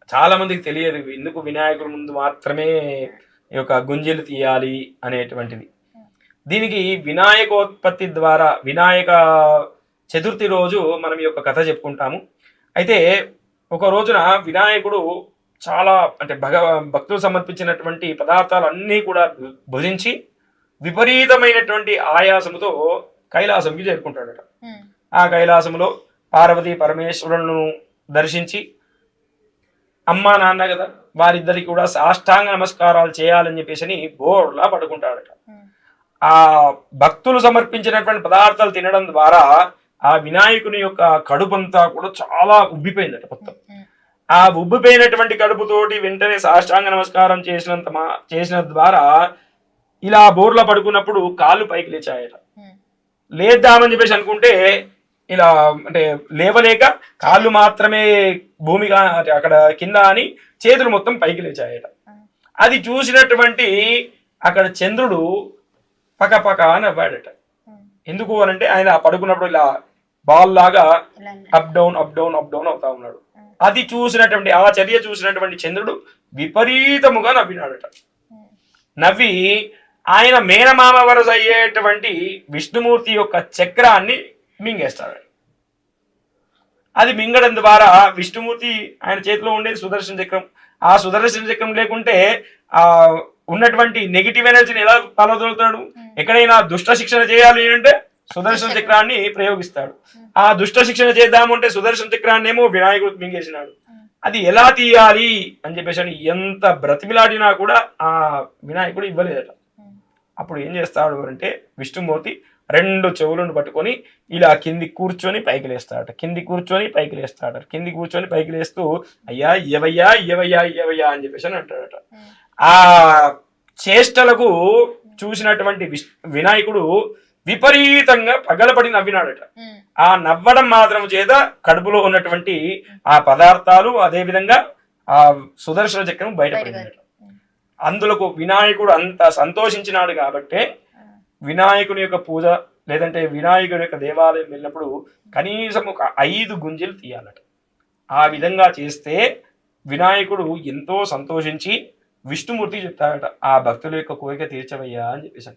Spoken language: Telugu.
చాలా మందికి తెలియదు ఎందుకు వినాయకుడి ముందు మాత్రమే ఈ యొక్క గుంజీలు తీయాలి అనేటువంటిది. దీనికి వినాయకోత్పత్తి ద్వారా వినాయక చతుర్థి రోజు మనం ఈ యొక్క కథ చెప్పుకుంటాము. అయితే ఒక రోజున వినాయకుడు చాలా అంటే భక్తులు సమర్పించినటువంటి పదార్థాలన్నీ కూడా భుజించి విపరీతమైనటువంటి ఆయాసముతో కైలాసంకి చేరుకుంటాడట. ఆ కైలాసంలో పార్వతీ పరమేశ్వరులను దర్శించి అమ్మా నాన్న కదా వారిద్దరికి కూడా సాష్టాంగ నమస్కారాలు చేయాలని చెప్పేసి బోర్లా పడుకుంటాడట. ఆ భక్తులు సమర్పించినటువంటి పదార్థాలు తినడం ద్వారా ఆ వినాయకుని యొక్క కడుపంతా కూడా చాలా ఉబ్బిపోయిందట మొత్తం. ఆ ఉబ్బిపోయినటువంటి కడుపుతోటి వెంటనే సాష్టాంగ నమస్కారం చేసిన ద్వారా ఇలా బోర్లా పడుకున్నప్పుడు కాళ్ళు పైకి లేచాయట. లేద్దామని చెప్పేసి అనుకుంటే ఇలా అంటే లేవలేక కాళ్ళు మాత్రమే భూమిగా అక్కడ కింద అని చేతులు మొత్తం పైకి లేచాయట. అది చూసినటువంటి అక్కడ చంద్రుడు పకపక నవ్వాడట. ఎందుకు అనంటే ఆయన పడుకున్నప్పుడు ఇలా బాల్ లాగా up down up down up down అవుతా ఉన్నాడు. అది చూసినటువంటి ఆ చర్య చూసినటువంటి చంద్రుడు విపరీతముగా నవ్వినాడట. నవ్వి ఆయన మేనమామ వరస అయ్యేటువంటి విష్ణుమూర్తి యొక్క చక్రాన్ని మింగేస్తాడు. అది మింగడం ద్వారా విష్ణుమూర్తి ఆయన చేతిలో ఉండేది సుదర్శన చక్రం. ఆ సుదర్శన చక్రం లేకుంటే ఆ ఉన్నటువంటి నెగిటివ్ ఎనర్జీని ఎలా పాలదొలుతాడు? ఎక్కడైనా దుష్ట శిక్షణ చేయాలి అంటే సుదర్శన చక్రాన్ని ప్రయోగిస్తాడు. ఆ దుష్ట శిక్షణ చేద్దామంటే సుదర్శన చక్రాన్ని ఏమో వినాయకుడు మింగేసినాడు. అది ఎలా తీయాలి అని చెప్పేసి ఎంత బ్రతిమిలాడినా కూడా ఆ వినాయకుడు ఇవ్వలేదట. అప్పుడు ఏం చేస్తాడు అంటే విష్ణుమూర్తి రెండు చెవులను పట్టుకొని ఇలా కింది కూర్చొని పైకి లేస్తాడట. కింది కూర్చొని పైకి లేస్తాడట. కింది కూర్చొని పైకి లేస్తూ అయ్యా ఇవయ్యా ఇవయ్యా ఇవయ్యా అని చెప్పేసి అంటాడట. ఆ చేష్టలకు చూసినటువంటి వినాయకుడు విపరీతంగా పగలపడి నవ్వినాడట. ఆ నవ్వడం మాత్రం చేత కడుపులో ఉన్నటువంటి ఆ పదార్థాలు అదే విధంగా ఆ సుదర్శన చక్రం బయటపడిందట. అందులకు వినాయకుడు అంత సంతోషించినాడు కాబట్టే వినాయకుని యొక్క పూజ లేదంటే వినాయకుని యొక్క దేవాలయం వెళ్ళినప్పుడు కనీసం ఒక 5 గుంజీలు తీయాలట. ఆ విధంగా చేస్తే వినాయకుడు ఎంతో సంతోషించి విష్ణుమూర్తి చెప్తాడట, ఆ భక్తుల యొక్క కోరిక తీర్చవయ్యా అని చెప్పేసి.